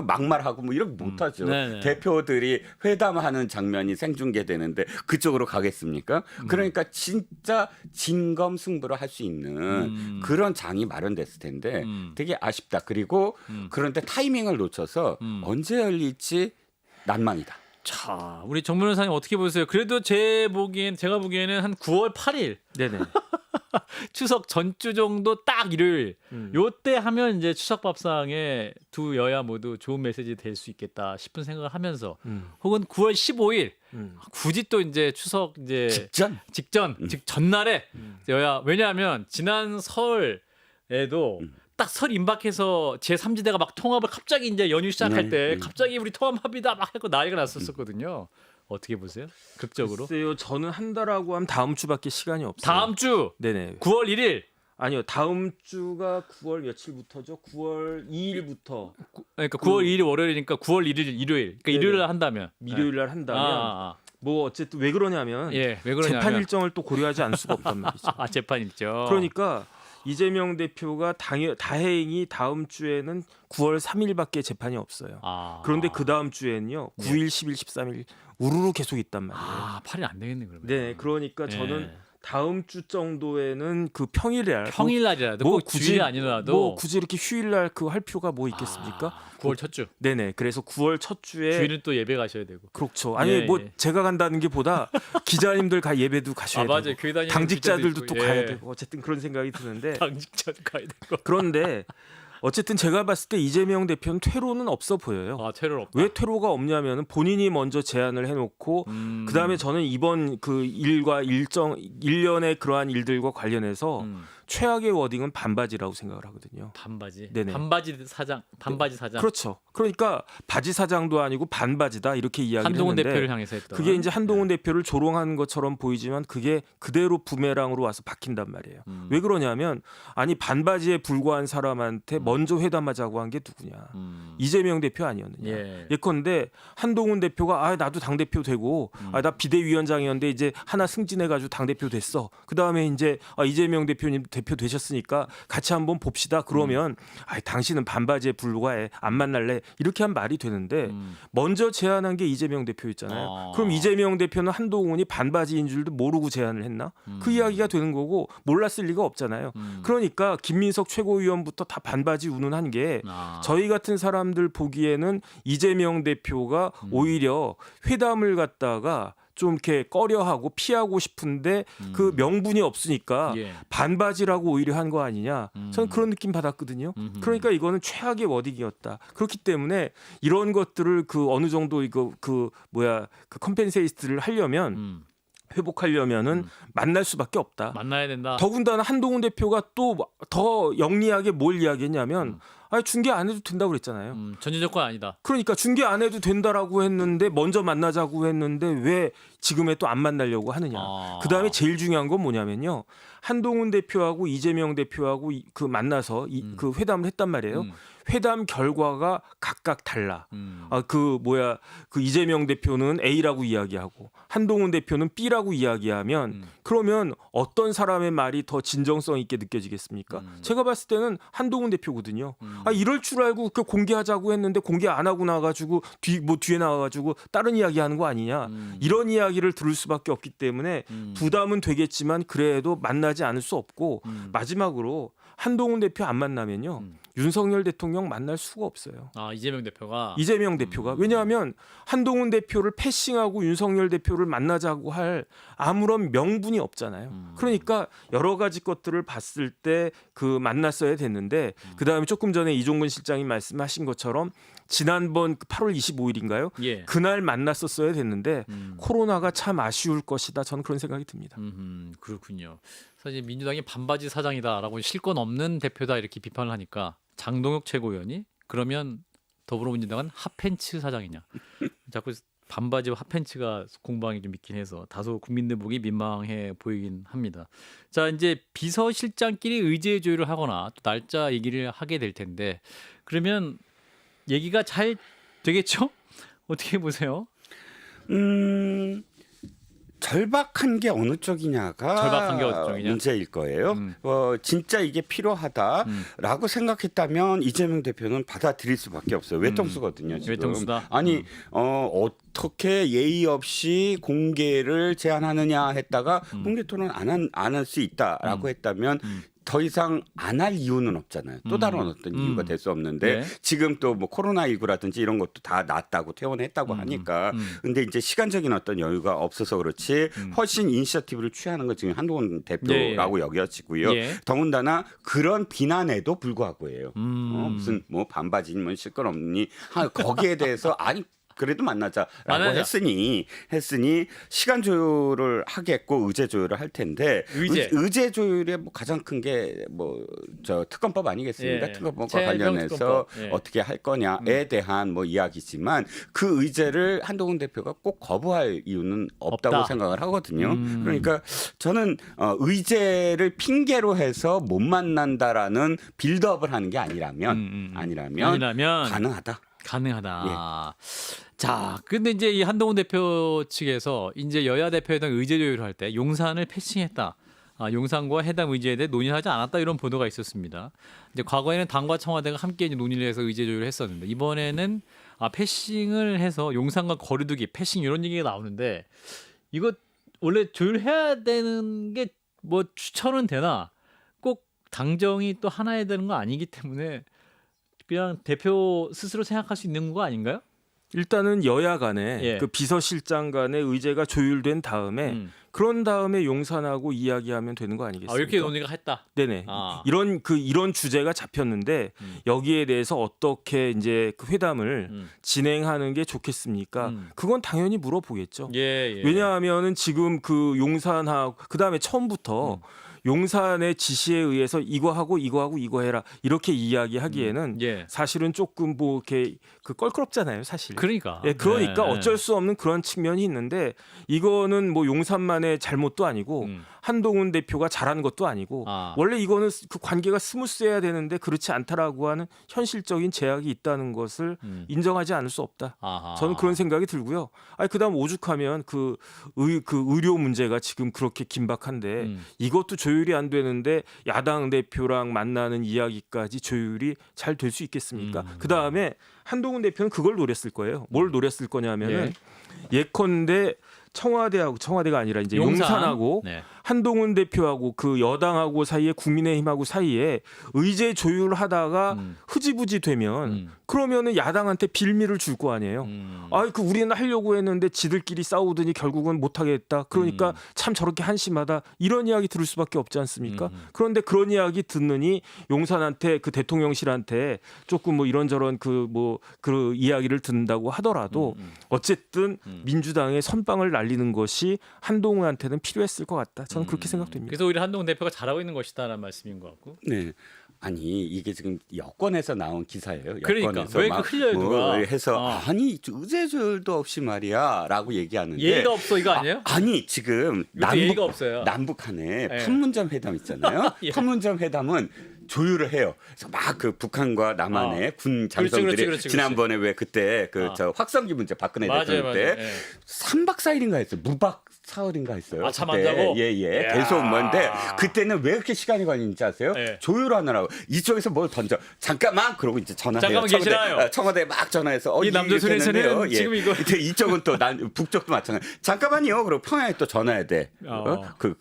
막말하고 뭐 이런 거 못하죠. 대표들이 회담하는 장면이 생중계되는데 그쪽으로 가겠습니까? 그러니까 진짜 진검승부를 할 수 있는 그런 장이 마련됐을 텐데 되게 아쉽다. 그리고 그런데 타이밍을 놓쳐서 언제 열릴지 난망이다. 자, 우리 정 변호사님 어떻게 보세요? 그래도 제가 보기에는 한 9월 8일 네네. 추석 전주 정도 딱 일요일 요때 하면 이제 추석 밥상에 두 여야 모두 좋은 메시지 될 수 있겠다 싶은 생각을 하면서 혹은 9월 15일 굳이 또 이제 추석 이제 직전 즉 전날에 여야 왜냐하면 지난 설에도 딱 설 임박해서 제3지대가 막 통합을 갑자기 이제 연휴 시작할 때 갑자기 우리 통합합의다 막 하고 난리가 났었거든요. 어떻게 보세요? 극적으로? 글쎄요, 저는 한 달하고 하면 다음 주밖에 시간이 없어요. 다음 주 네네. 9월 1일 아니요, 다음 주가 9월 며칠부터죠? 9월 2일부터. 그러니까 9월 2일 월요일이니까 9월 1일 일요일. 그러니까 일요일 날 한다면 일요일 날 한다면 뭐 어쨌든 왜 그러냐면 왜 그러냐면 재판 일정을 또 고려하지 않을 수가 없단 말이죠. 재판 일정. 그러니까 이재명 대표가 다행히 다음 주에는 9월 3일밖에 재판이 없어요. 그런데 그 다음 주에는요. 9일, 10일, 13일 우르르 계속 있단 말이에요. 8일 안 되겠네 그러면. 네, 그러니까 저는 다음 주 정도에는 그 평일날이라도 뭐 굳이 주일이 아니더라도 뭐 굳이 이렇게 휴일날 그 할 필요가 뭐 있겠습니까? 9월 첫 주. 네네. 그래서 9월 첫 주에 주일은 또 예배 가셔야 되고. 그렇죠. 아니 뭐 제가 간다는 게 보다 기자님들 예배도 가셔야 되고 맞아요. 교회 다니는 당직자들도 또 가야 되고 어쨌든 그런 생각이 드는데 당직자도 가야 되고. 그런데 어쨌든 제가 봤을 때 이재명 대표는 퇴로는 없어 보여요. 퇴로는 없다. 왜 퇴로가 없냐면은 본인이 먼저 제안을 해놓고 그다음에 저는 이번 그 일련의 그러한 일들과 관련해서 최악의 워딩은 반바지라고 생각을 하거든요. 반바지. 네네. 반바지 사장. 그렇죠. 그러니까 바지 사장도 아니고 반바지다 이렇게 이야기를 한동훈 했는데 대표를 향해서 했던. 그게 이제 한동훈 대표를 조롱하는 것처럼 보이지만 그게 그대로 부메랑으로 와서 박힌단 말이에요. 왜 그러냐면 아니 반바지에 불과한 사람한테 먼저 회담하자고 한 게 누구냐. 이재명 대표 아니었느냐. 예컨대 한동훈 대표가 나도 당대표 되고 나 비대위원장이었는데 이제 하나 승진해가지고 당대표 됐어. 그다음에 이제 이재명 대표님 대표 되셨으니까 같이 한번 봅시다. 그러면 당신은 반바지에 불과해. 안 만날래. 이렇게 한 말이 되는데 먼저 제안한 게 이재명 대표였잖아요. 그럼 이재명 대표는 한동훈이 반바지인 줄도 모르고 제안을 했나? 그 이야기가 되는 거고 몰랐을 리가 없잖아요. 그러니까 김민석 최고위원부터 다 반바지 운운한 게 저희 같은 사람들 보기에는 이재명 대표가 오히려 회담을 갖다가 좀 이렇게 꺼려하고 피하고 싶은데 그 명분이 없으니까 반바지라고 오히려 한 거 아니냐. 저는 그런 느낌 받았거든요. 그러니까 이거는 최악의 워딩이었다. 그렇기 때문에 이런 것들을 그 어느 정도 그 컴펜세이트를 하려면 회복하려면은 만날 수밖에 없다. 만나야 된다. 더군다나 한동훈 대표가 또 더 영리하게 뭘 이야기했냐면 아니 중계 안 해도 된다고 그랬잖아요. 전제 조건 아니다. 그러니까 중계 안 해도 된다라고 했는데 먼저 만나자고 했는데 왜 지금에 또 안 만나려고 하느냐. 그다음에 제일 중요한 건 뭐냐면요. 한동훈 대표하고 이재명 대표하고 그 만나서 그 회담을 했단 말이에요. 회담 결과가 각각 달라. 그 이재명 대표는 A라고 이야기하고 한동훈 대표는 B라고 이야기하면 그러면 어떤 사람의 말이 더 진정성 있게 느껴지겠습니까? 제가 봤을 때는 한동훈 대표거든요. 이럴 줄 알고 그 공개하자고 했는데 공개 안 하고 나가지고 뒤에 나와가지고 다른 이야기하는 거 아니냐? 이런 이야기를 들을 수밖에 없기 때문에 부담은 되겠지만 그래도 만나지 않을 수 없고 마지막으로 한동훈 대표 안 만나면요. 윤석열 대통령 만날 수가 없어요. 이재명 대표가 왜냐하면 한동훈 대표를 패싱하고 윤석열 대표를 만나자고 할 아무런 명분이 없잖아요. 그러니까 여러 가지 것들을 봤을 때 그 만났어야 됐는데 그다음에 조금 전에 이종근 실장이 말씀하신 것처럼 지난번 8월 25일인가요? 예. 그날 만났었어야 됐는데 코로나가 참 아쉬울 것이다. 저는 그런 생각이 듭니다. 그렇군요. 사실 민주당이 반바지 사장이다라고 실권 없는 대표다 이렇게 비판을 하니까 장동혁 최고위원이 그러면 더불어민주당은 핫팬츠 사장이냐. 자꾸 반바지와 핫팬츠가 공방이 좀 있긴 해서 다소 국민들 보기 민망해 보이긴 합니다. 자, 이제 비서실장끼리 의제 조율을 하거나 또 날짜 얘기를 하게 될 텐데 그러면 얘기가 잘 되겠죠? 어떻게 보세요? 절박한 게 어느 쪽이냐가 문제일 거예요. 진짜 이게 필요하다라고 생각했다면 이재명 대표는 받아들일 수밖에 없어요. 외통수거든요. 지금. 외통수다. 아니 어떻게 예의 없이 공개를 제안하느냐 했다가 공개 토론 안 할 수 있다라고 했다면 더 이상 안 할 이유는 없잖아요. 또 다른 어떤 이유가 될 수 없는데 지금 또 뭐 코로나19라든지 이런 것도 다 났다고 퇴원했다고 하니까 근데 이제 시간적인 어떤 여유가 없어서 그렇지 훨씬 이니셔티브를 취하는 건 지금 한동훈 대표라고 여겨지고요. 더군다나 그런 비난에도 불구하고예요. 무슨 뭐 반바지면 실건 없니? 거기에 대해서 아니 그래도 만나자라고 했으니 시간 조율을 하겠고 의제 조율을 할 텐데 의제 조율의 뭐 가장 큰 게 뭐 저 특검법 아니겠습니까? 특검법과 관련해서 특검법. 어떻게 할 거냐에 대한 뭐 이야기지만 그 의제를 한동훈 대표가 꼭 거부할 이유는 없다고 생각을 하거든요. 그러니까 저는 의제를 핑계로 해서 못 만난다라는 빌드업을 하는 게 아니라면 가능하다. 예. 자, 근데 이제 이 한동훈 대표 측에서 이제 여야 대표회담 의제 조율을 할 때 용산을 패싱했다. 용산과 해당 의제에 대해 논의를 하지 않았다 이런 보도가 있었습니다. 이제 과거에는 당과 청와대가 함께 이제 논의를 해서 의제 조율을 했었는데 이번에는 패싱을 해서 용산과 거리두기, 패싱 이런 얘기가 나오는데 이거 원래 조율해야 되는 게 뭐 추천은 되나 꼭 당정이 또 하나야 되는 거 아니기 때문에 그냥 대표 스스로 생각할 수 있는 거 아닌가요? 일단은 여야 간에 그 비서실장 간의 의제가 조율된 다음에 그런 다음에 용산하고 이야기하면 되는 거 아니겠습니까? 이렇게 논의가 했다. 네네. 이런 주제가 잡혔는데 여기에 대해서 어떻게 이제 그 회담을 진행하는 게 좋겠습니까? 그건 당연히 물어보겠죠. 왜냐하면은 지금 그 용산하고 그 다음에 처음부터 용산의 지시에 의해서 이거 하고 이거 해라 이렇게 이야기하기에는 사실은 조금 뭐 이렇게 그 껄끄럽잖아요, 사실. 그러니까 어쩔 수 없는 그런 측면이 있는데 이거는 뭐 용산만의 잘못도 아니고 한동훈 대표가 잘한 것도 아니고 원래 이거는 그 관계가 스무스해야 되는데 그렇지 않다라고 하는 현실적인 제약이 있다는 것을 인정하지 않을 수 없다. 저는 그런 생각이 들고요. 그다음 오죽하면 그 의료 문제가 지금 그렇게 긴박한데 이것도 조율이 안 되는데 야당 대표랑 만나는 이야기까지 조율이 잘 될 수 있겠습니까? 그다음에 한동훈 대표는 그걸 노렸을 거예요. 뭘 노렸을 거냐면은 예컨대 청와대가 아니라 이제 용산하고 한동훈 대표하고 그 여당하고 사이에 국민의힘하고 사이에 의제 조율을 하다가 흐지부지 되면 그러면은 야당한테 빌미를 줄 거 아니에요. 그 우리는 하려고 했는데 지들끼리 싸우더니 결국은 못 하겠다. 그러니까 참 저렇게 한심하다. 이런 이야기 들을 수밖에 없지 않습니까? 그런데 그런 이야기 듣느니 용산한테 그 대통령실한테 조금 뭐 이런저런 그 뭐 또 그 이야기를 듣는다고 하더라도 어쨌든 민주당의 선빵을 날리는 것이 한동훈한테는 필요했을 것 같다. 저는 그렇게 생각됩니다. 그래서 오히려 한동훈 대표가 잘하고 있는 것이다라는 말씀인 것 같고. 네. 아니 이게 지금 여권에서 나온 기사예요. 그러니까 여권에서 왜 그 흘려요 누가? 해서 아니 의제조율도 없이 말이야라고 얘기하는데 예의가 없어 이거 아니에요? 아니 지금 이것도 예의가 없어요. 남북한에 예. 판문점 회담 있잖아요. 예. 판문점 회담은 조율을 해요. 그래서 막 그 북한과 남한의 군 장성들이 그렇지. 지난번에 왜 그때 그 저 확성기 문제 박근혜 대통령 때 맞아요. 3박 4일인가 했어요. 무박 사흘인가 했어요. 아, 참 안 자고? 예예. 이야. 계속 뭔데 그때는 왜 이렇게 시간이 걸리는지 아세요? 예. 조율하느라고 이쪽에서 뭘 던져 잠깐만 그러고 이제 전화해요. 잠깐만 계시나요? 청와대 막 전화해서 이 남조선에서는 이렇게 했는데요. 지금 이거 이때 이쪽은 또 북쪽도 마찬가지. 잠깐만요. 그리고 평양에 또 전화해야 돼. 그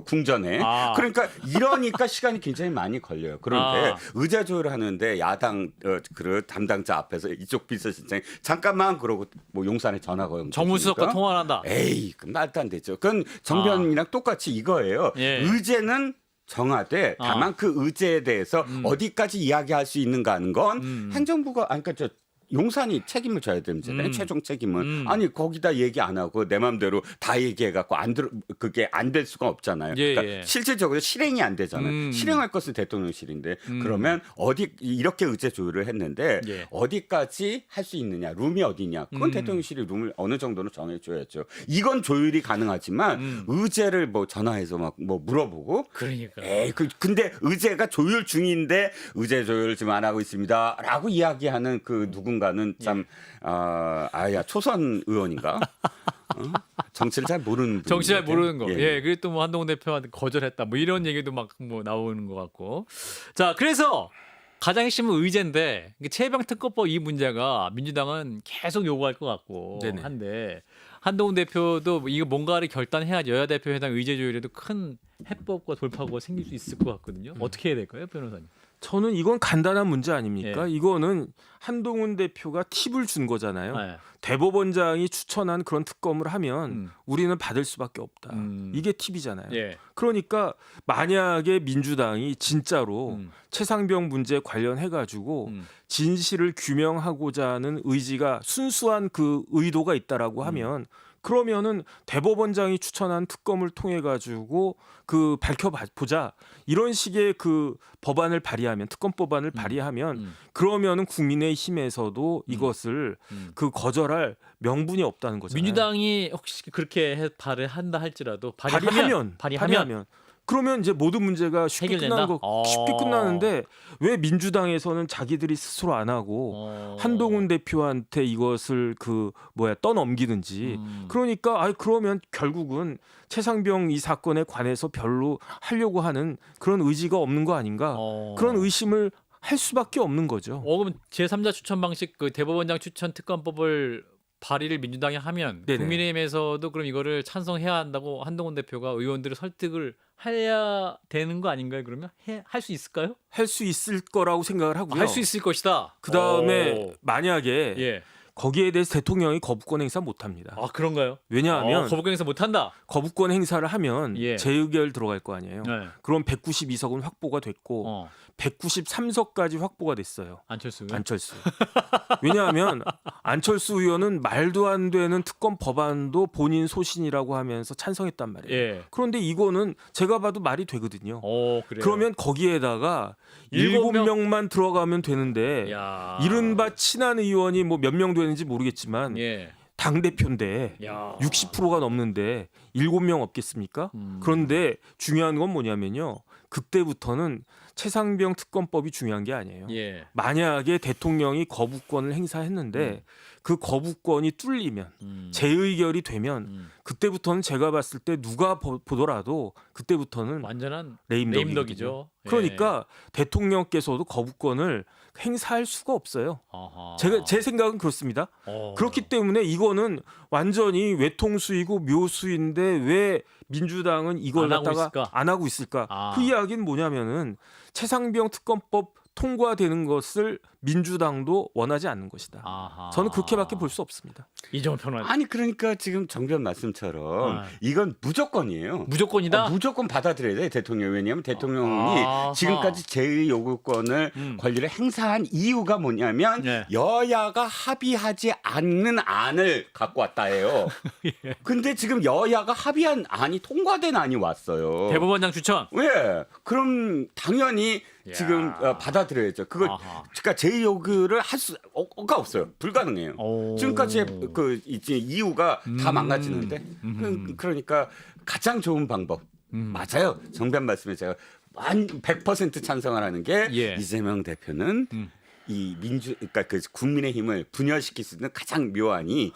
궁전에. 그러니까 이러니까 시간이 굉장히 많이 걸려요. 그런데 의제 조율을 하는데 야당 그 담당자 앞에서 이쪽 비서실장이 잠깐만 그러고 뭐 용산에 전화 걸면 정무수석과 통화를 한다. 에이, 그 말도 안 되죠. 그건 정변이랑 똑같이 이거예요. 예. 의제는 정하되 다만 그 의제에 대해서 어디까지 이야기할 수 있는가 하는 건 행정부가 아니 그러니까 용산이 책임을 져야 됩니다. 최종 책임은 아니 거기다 얘기 안 하고 내 마음대로 다 얘기해갖고 그게 안 될 수가 없잖아요. 예, 그러니까 예. 실질적으로 실행이 안 되잖아요. 실행할 것은 대통령실인데 그러면 어디 이렇게 의제 조율을 했는데 예. 어디까지 할 수 있느냐, 룸이 어디냐, 그건 대통령실이 룸을 어느 정도는 정해줘야죠. 이건 조율이 가능하지만 의제를 뭐 전화해서 막 뭐 물어보고. 그러니까. 에이, 근데 의제가 조율 중인데 의제 조율 지금 안 하고 있습니다라고 이야기하는 그 누군가는 참 아야 초선 의원인가? 정치를 잘 모르는 정치 잘 분인 것 모르는 거. 같아요. 예, 그리고 또 뭐 한동훈 대표한테 거절했다. 뭐 이런 얘기도 막 뭐 나오는 것 같고. 자, 그래서 가장 핵심은 의제인데 최혜병 특검법 이 문제가 민주당은 계속 요구할 것 같고 네네. 한데 한동훈 대표도 이거 뭔가를 결단해야 여야 대표 회담 의제 조율에도 큰 해법과 돌파구가 생길 수 있을 것 같거든요. 어떻게 해야 될까요, 변호사님? 저는 이건 간단한 문제 아닙니까? 예. 이거는 한동훈 대표가 팁을 준 거잖아요. 네. 대법원장이 추천한 그런 특검을 하면 우리는 받을 수밖에 없다. 이게 팁이잖아요. 예. 그러니까 만약에 민주당이 진짜로 최상병 문제 관련해 가지고 진실을 규명하고자 하는 의지가 순수한 그 의도가 있다라고 하면 그러면은 대법원장이 추천한 특검을 통해 가지고 그 밝혀보자 이런 식의 그 법안을 발의하면 특검 법안을 발의하면 그러면은 국민의힘에서도 이것을 그 거절할 명분이 없다는 거잖아요. 민주당이 혹시 그렇게 발의한다 할지라도 발의하면 그러면 이제 모든 문제가 쉽게 해결된다? 끝나는 거 쉽게 끝나는데 왜 민주당에서는 자기들이 스스로 안 하고 한동훈 대표한테 이것을 떠넘기는지 그러니까 그러면 결국은 최상병 이 사건에 관해서 별로 하려고 하는 그런 의지가 없는 거 아닌가 그런 의심을 할 수밖에 없는 거죠. 그럼 제3자 추천 방식 그 대법원장 추천 특검법을 발의를 민주당이 하면 네네. 국민의힘에서도 그럼 이거를 찬성해야 한다고 한동훈 대표가 의원들을 설득을 해야 되는 거 아닌가요? 그러면 할 수 있을까요? 할 수 있을 거라고 생각을 하고요. 할 수 있을 것이다. 그 다음에 만약에 예. 거기에 대해서 대통령이 거부권 행사 못합니다. 그런가요? 왜냐하면 거부권 행사 못한다. 거부권 행사를 하면 예. 재의결 들어갈 거 아니에요. 네. 그럼 192석은 확보가 됐고 193석까지 확보가 됐어요. 안철수. 왜냐하면 안철수 의원은 말도 안 되는 특검 법안도 본인 소신이라고 하면서 찬성했단 말이에요. 예. 그런데 이거는 제가 봐도 말이 되거든요. 그래요. 그러면 거기에다가 7명만 들어가면 되는데 야. 이른바 친한 의원이 뭐 몇 명 되는지 모르겠지만 예. 당대표인데 야. 60%가 넘는데 7명 없겠습니까? 그런데 중요한 건 뭐냐면요. 그때부터는 최상병 특검법이 중요한 게 아니에요. 예. 만약에 대통령이 거부권을 행사했는데 그 거부권이 뚫리면 재의결이 되면 그때부터는 제가 봤을 때 누가 보더라도 그때부터는 완전한 레임덕이죠. 레임덕이죠. 그러니까 대통령께서도 거부권을 행사할 수가 없어요. 아하. 제 생각은 그렇습니다. 그렇기 때문에 이거는 완전히 외통수이고 묘수인데 왜 민주당은 이걸 안 하고 갖다가 있을까? 안 하고 있을까? 그 이야기는 뭐냐면은 최상병 특검법 통과되는 것을 민주당도 원하지 않는 것이다. 아하. 저는 그렇게밖에 볼 수 없습니다. 이정훈 평론가 아니 그러니까 지금 정변 말씀처럼 아. 이건 무조건이에요. 무조건이다. 무조건 받아들여야 돼 대통령. 왜냐하면 대통령이 아하. 지금까지 제의 요구권을 권리를 행사한 이유가 뭐냐면 네. 여야가 합의하지 않는 안을 갖고 왔다 해요. 예. 근데 지금 여야가 합의한 안이 통과된 안이 왔어요. 대법원장 추천. 왜? 그럼 당연히 지금 받아들여야죠. 그걸 아하. 그러니까 제의 요구를 할 수가 없어요. 불가능해요. 오. 지금까지의 그 이제 이유가 다 망가지는데 그러니까 가장 좋은 방법 맞아요. 정변 말씀에 제가 100% 찬성을 하는 게 예. 이재명 대표는 이 그러니까 그 국민의힘을 분열시킬 수 있는 가장 묘안이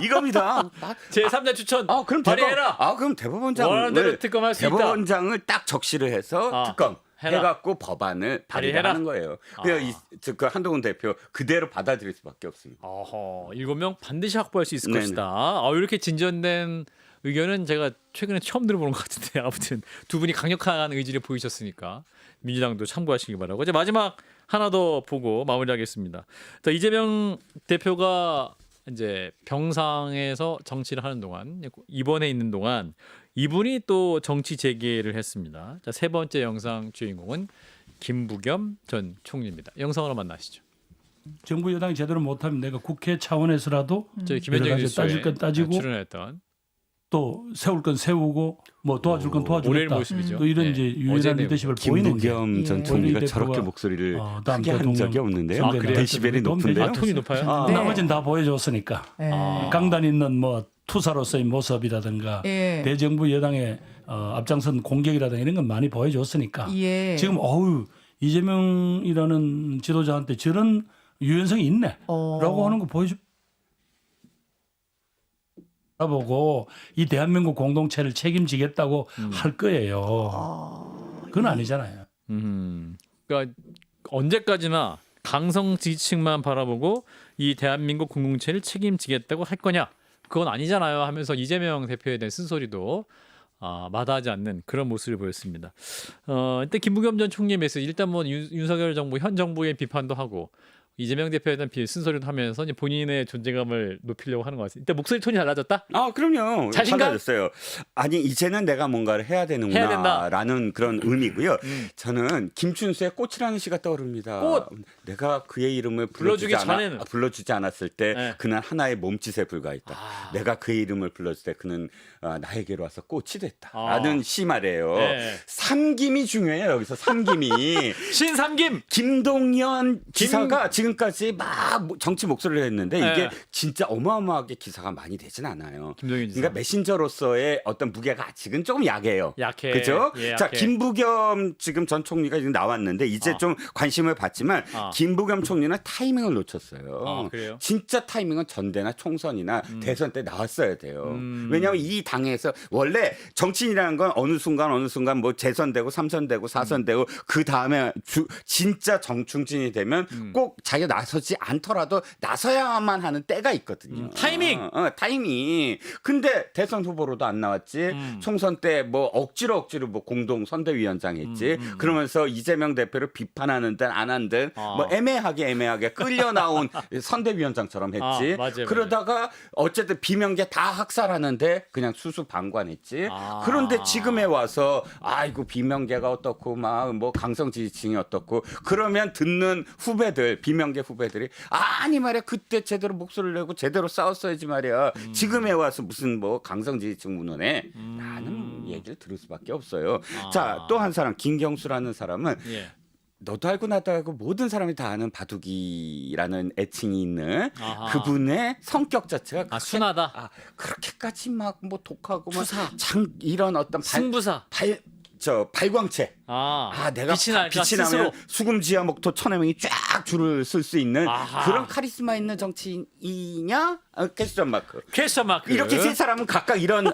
이겁니다. 제3자 추천. 그럼 발의해라. 그럼 대법원장을 원하는 대로 특검할 수 있다. 대법원장을 딱 적시를 해서 특검 해라. 해갖고 법안을 발의해라. 발의하는 거예요. 그래서 그 한동훈 대표 그대로 받아들일 수밖에 없습니다. 어허, 7명 반드시 확보할 수 있을 네네. 것이다. 이렇게 진전된 의견은 제가 최근에 처음 들어보는 것 같은데 아무튼 두 분이 강력한 의지를 보이셨으니까 민주당도 참고하시기 바라고. 이제 마지막 하나 더 보고 마무리하겠습니다. 자, 이재명 대표가 이제 병상에서 정치를 하는 동안 입원해 있는 동안 이분이 또 정치 재개를 했습니다. 자, 세 번째 영상 주인공은 김부겸 전 총리입니다. 영상으로 만나시죠. 정부 여당이 제대로 못하면 내가 국회 차원에서라도 저희 여러 김현정 가지 뉴스에 따질 건 따지고 출연했던 또 세울 건 세우고 뭐 도와줄 건 올해의 도와주겠다. 모습이죠. 또 이런 네. 이제 어제 유연한 내용. 리더십을 보이는 게 김부겸 전 예. 총리가 원내 저렇게 대표가, 목소리를 다음 크게 한 대통령 적이 없는데요. 선거 그래요? 데시벨이 도움 높은데요. 되지 톤이 높아요? 아, 네. 나머지는 다 보여줬으니까 예. 강단 있는 뭐 투사로서의 모습이라든가 예. 대정부 여당의 앞장선 공격이라든가 이런 건 많이 보여줬으니까 예. 지금 이재명이라는 지도자한테 저런 유연성이 있네라고 하는 거 보고 이 대한민국 공동체를 책임지겠다고 할 거예요. 그건 아니잖아요. 그러니까 언제까지나 강성 지지층만 바라보고 이 대한민국 공동체를 책임지겠다고 할 거냐? 그건 아니잖아요. 하면서 이재명 대표에 대한 쓴소리도 마다하지 않는 그런 모습을 보였습니다. 일단 김부겸 전 총리의 메시지 일단 뭐 윤석열 정부 현 정부의 비판도 하고 이재명 대표에 대한 쓴소리도 하면서 이제 본인의 존재감을 높이려고 하는 것 같습니다. 일단 목소리 톤이 달라졌다? 그럼요. 자신감? 달라졌어요. 아니 이제는 내가 뭔가를 해야 된다. 되는구나라는 그런 의미고요. 저는 김춘수의 꽃이라는 시가 떠오릅니다. 꽃! 내가 그의 이름을 불러주기 전에는. 불러주지 않았을 때 네. 그는 하나의 몸짓에 불과했다. 내가 그의 이름을 불렀을 때 그는 나에게로 와서 꽃이 됐다라는 시 말이에요. 네. 삼김이 중요해요. 여기서 삼김이. 신삼김! 김동연 기사가 지금까지 막 정치 목소리를 했는데 네. 이게 진짜 어마어마하게 기사가 많이 되진 않아요. 김동연 기사. 그러니까 메신저로서의 어떤 무게가 아직은 조금 약해요. 약해. 그죠? 예, 자, 약해. 김부겸 지금 전 총리가 지금 나왔는데 이제 좀 관심을 받지만 김부겸 총리는 타이밍을 놓쳤어요. 그래요? 진짜 타이밍은 전대나 총선이나 대선 때 나왔어야 돼요. 왜냐하면 이 당에서 원래 정치인이라는 건 어느 순간 뭐 재선되고 3선되고 4선되고 그 다음에 진짜 정충진이 되면 꼭 자기가 나서지 않더라도 나서야만 하는 때가 있거든요. 타이밍! 타이밍. 근데 대선 후보로도 안 나왔지. 총선 때 뭐 억지로 뭐 공동 선대위원장 했지. 그러면서 이재명 대표를 비판하는 듯 안 한 듯 뭐 애매하게 끌려 나온 선대위원장처럼 했지. 맞아요. 그러다가 어쨌든 비명계 다 학살하는데 그냥 수수방관했지. 그런데 지금에 와서 아이고 비명계가 어떻고 막 뭐 강성 지지층이 어떻고 그러면 듣는 후배들 비명계 후배들이 아니 말이야 그때 제대로 목소리를 내고 제대로 싸웠어야지 말이야. 지금에 와서 무슨 뭐 강성 지지층 운운해 라는 얘기를 들을 수밖에 없어요. 자, 또 한 사람 김경수라는 사람은 예. 너도 알고 나도 알고 모든 사람이 다 아는 바둑이라는 애칭이 있는 아하. 그분의 성격 자체가 순하다. 그렇게까지 막 뭐 독하고 막 이런 어떤 승부사. 발광체. 내가 빛이 날까, 빛이 나면 스스로. 수금지와 목토 천여 명이 쫙 줄을 쓸 수 있는 아하. 그런 카리스마 있는 정치인이냐? 퀘스천 마크. 퀘스천 마크. 이렇게 세 사람은 각각 이런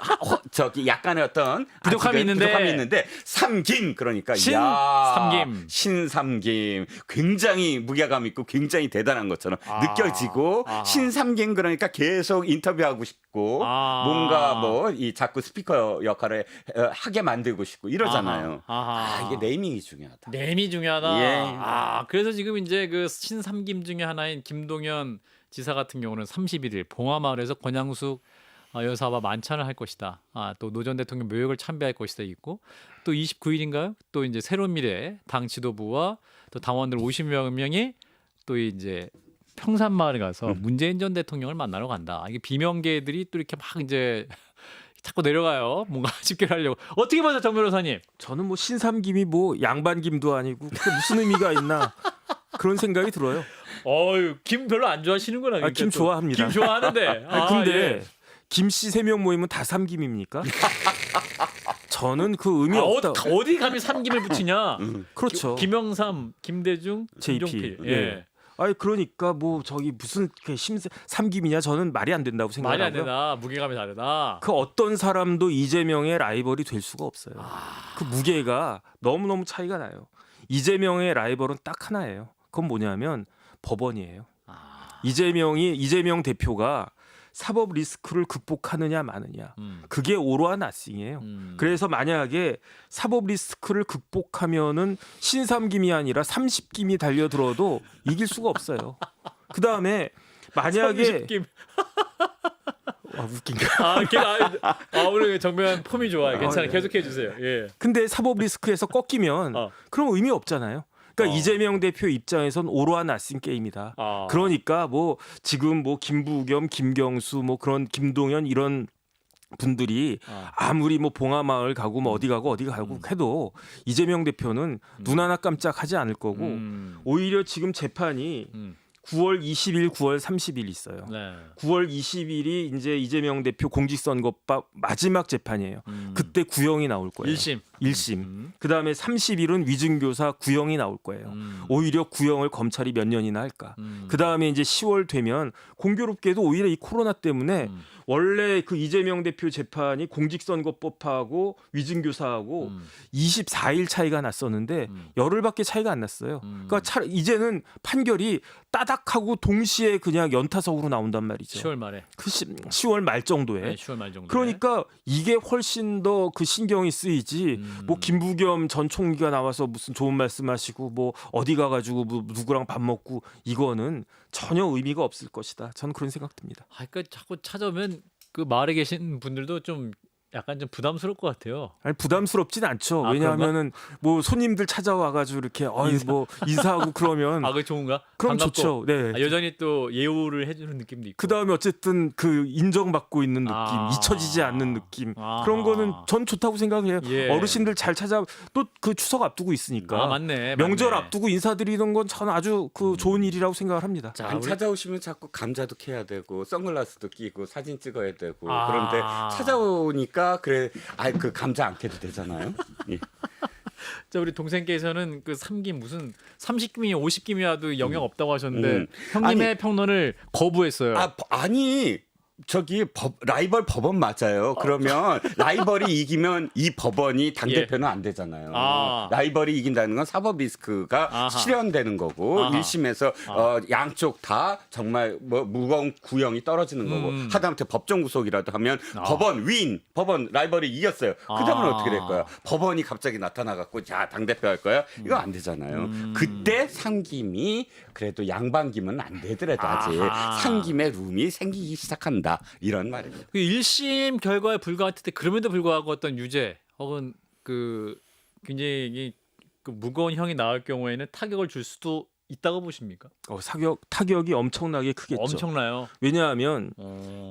약간의 어떤 부족함이 아직은 있는데. 부족함이 있는데 삼김 그러니까 신삼김. 신삼김 굉장히 무게감 있고 굉장히 대단한 것처럼 느껴지고 신삼김 그러니까 계속 인터뷰하고 싶고 뭔가 뭐 이 자꾸 스피커 역할을 하게 만들고 싶고 이러잖아요. 하잖아요. 아하. 이게 네이밍이 중요하다. 네임이 중요하다. 예. 그래서 지금 이제 그 신삼김 중에 하나인 김동연 지사 같은 경우는 31일 봉화마을에서 권양숙 여사와 만찬을 할 것이다. 또 노 전 대통령 묘역을 참배할 것이다 있고 또 29일인가요? 또 이제 새로운 미래 당 지도부와 또 당원들 50명이 또 이제 평산마을에 가서 문재인 전 대통령을 만나러 간다. 이게 비명계들이 또 이렇게 막 이제 자꾸 내려가요. 뭔가 집결하려고. 어떻게 보세요, 정 변호사님? 저는 뭐 신삼김이 뭐 양반김도 아니고 그게 무슨 의미가 있나 그런 생각이 들어요. 어유 김 별로 안 좋아하시는구나. 그러니까 김 또. 좋아합니다. 김 좋아하는데. 근데 예. 김씨 3명 모이면 다 삼김입니까? 저는 그 의미 없다. 어디 감히 삼김을 붙이냐? 그렇죠. 김영삼, 김대중, JP. 김종필. 예. 아니 그러니까 뭐 저기 무슨 삼김이냐 저는 말이 안 된다고 말이 안 생각하고요. 되나? 무게감이 다르다. 그 어떤 사람도 이재명의 라이벌이 될 수가 없어요. 그 무게가 너무너무 차이가 나요. 이재명의 라이벌은 딱 하나예요. 그건 뭐냐면 법원이에요. 이재명 대표가 사법 리스크를 극복하느냐 마느냐. 그게 오로한 나싱이에요. 그래서 만약에 사법 리스크를 극복하면은 신삼김이 아니라 30김이 달려들어도 이길 수가 없어요. 그다음에 만약에 30김. 웃긴가? 오늘 정면 폼이 좋아요. 괜찮아요. 네. 계속해 주세요. 예. 근데 사법 리스크에서 꺾이면 그럼 의미 없잖아요. 그러니까 이재명 대표 입장에선 오로한 나싱 게임이다. 그러니까 뭐 지금 뭐 김부겸, 김경수 뭐 그런 김동연 이런 분들이 아무리 뭐 봉화마을 가고 뭐 어디 가고 해도 이재명 대표는 눈 하나 깜짝하지 않을 거고 오히려 지금 재판이 9월 20일, 9월 30일 있어요. 네. 9월 20일이 이제 이재명 대표 공직선거법 마지막 재판이에요. 그때 구형이 나올 거예요. 1심. 그다음에 30일은 위증교사 구형이 나올 거예요. 오히려 구형을 검찰이 몇 년이나 할까. 그다음에 이제 10월 되면 공교롭게도 오히려 이 코로나 때문에 원래 그 이재명 대표 재판이 공직선거법하고 위증교사하고 24일 차이가 났었는데 열흘밖에 차이가 안 났어요. 그러니까 이제는 판결이 따닥하고 동시에 그냥 연타석으로 나온단 말이죠. 10월 말에. 그 10월 말 정도에. 네, 10월 말 정도에. 그러니까 이게 훨씬 더 그 신경이 쓰이지. 뭐 김부겸 전 총리가 나와서 무슨 좋은 말씀하시고 뭐 어디 가가지고 뭐 누구랑 밥 먹고 이거는 전혀 의미가 없을 것이다. 저는 그런 생각 듭니다. 그러니까 자꾸 찾아오면 그 마을에 계신 분들도 좀 약간 좀 부담스러울 것 같아요. 아니 부담스럽진 않죠. 왜냐하면은 뭐 손님들 찾아와가지고 이렇게 뭐 인사하고 그러면 그게 좋은가? 그럼 반갑고. 좋죠. 네. 여전히 또 예우를 해주는 느낌도 있고. 그 다음에 어쨌든 그 인정받고 있는 느낌, 아. 잊혀지지 않는 느낌 아. 그런 거는 전 좋다고 생각해요. 예. 어르신들 잘 찾아 또 그 추석 앞두고 있으니까 맞네. 명절 맞네. 앞두고 인사드리는 건 저는 아주 그 좋은 일이라고 생각을 합니다. 자, 안 우리- 찾아오시면 자꾸 감자도 캐야 되고 선글라스도 끼고 사진 찍어야 되고 아. 그런데 찾아오니까 그래 그 감자 안 캐도 되잖아요. 예. 자, 우리 동생께서는 그 3김 무슨 30김이 50김이라도 영향 없다고 하셨는데 형님의 평론을 거부했어요. 아니 저기 라이벌 법원 맞아요. 그러면 라이벌이 이기면 이 법원이 당 대표는 안 되잖아요. 라이벌이 이긴다는 건 사법 리스크가 실현되는 거고 1심에서 양쪽 다 정말 뭐 무거운 구형이 떨어지는 거고 하다못해 법정 구속이라도 하면 법원 법원 라이벌이 이겼어요. 그다음은 어떻게 될 거야? 법원이 갑자기 나타나 갖고 자 당 대표 할 거야? 이거 안 되잖아요. 그때 삼김이 그래도 양반김은 안 되더라도 아직 삼김의 룸이 생기기 시작한다. 이런 말입니다. 그 1심 결과에 불과할 때 그럼에도 불구하고 어떤 유죄 혹은 그 굉장히 그 무거운 형이 나올 경우에는 타격을 줄 수도 있다고 보십니까? 타격이 엄청나게 크겠죠. 엄청나요. 왜냐하면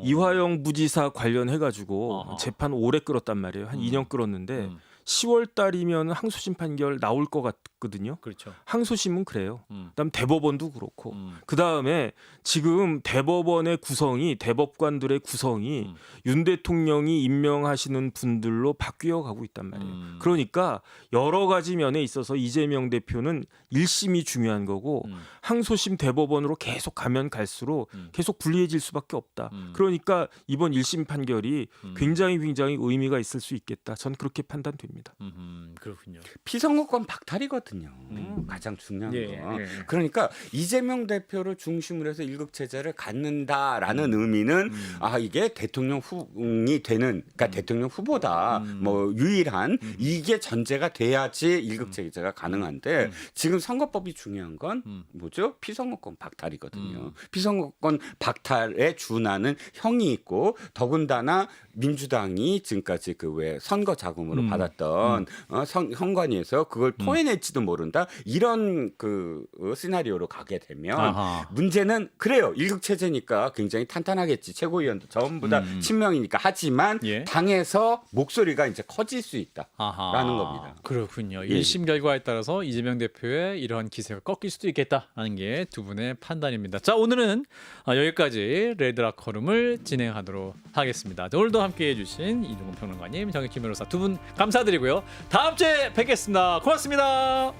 이화영 부지사 관련해 가지고 어허. 재판 오래 끌었단 말이에요. 한 2년 끌었는데 10월 달이면 항소심 판결 나올 것 같거든요. 그렇죠. 항소심은 그래요. 그다음 대법원도 그렇고. 음. 그다음에 지금 대법원의 구성이 대법관들의 구성이 윤 대통령이 임명하시는 분들로 바뀌어 가고 있단 말이에요. 그러니까 여러 가지 면에 있어서 이재명 대표는 1심이 중요한 거고 항소심 대법원으로 계속 가면 갈수록 계속 불리해질 수밖에 없다. 그러니까 이번 1심 판결이 굉장히 의미가 있을 수 있겠다. 전 그렇게 판단됩니다. 그렇군요. 피선거권 박탈이거든요. 이거거든요. 가장 중요한 예, 건. 예. 그러니까 이재명 대표를 중심으로 해서 일극 체제를 갖는다라는 의미는 이게 대통령 후이 되는 그러니까 대통령 후보다 뭐 유일한 이게 전제가 돼야지 일극 체제가 가능한데 지금 선거법이 중요한 건 뭐죠? 피선거권 박탈이거든요. 피선거권 박탈에 준하는 형이 있고 더군다나 민주당이 지금까지 그 왜 선거 자금으로 받았던 선관위에서 그걸 토해낼지도 모른다 이런 그 시나리오로 가게 되면 아하. 문제는 그래요. 일극 체제니까 굉장히 탄탄하겠지. 최고위원도 전부 다 친명이니까 하지만 예. 당에서 목소리가 이제 커질 수 있다라는 아하. 겁니다. 그렇군요. 예. 1심 결과에 따라서 이재명 대표의 이러한 기세가 꺾일 수도 있겠다라는 게 두 분의 판단입니다. 자, 오늘은 여기까지 레드라커룸을 진행하도록 하겠습니다. 오늘도 함께해 주신 이종훈 평론가님, 정익kim 변호사 두 분 감사드리고요. 다음 주에 뵙겠습니다. 고맙습니다.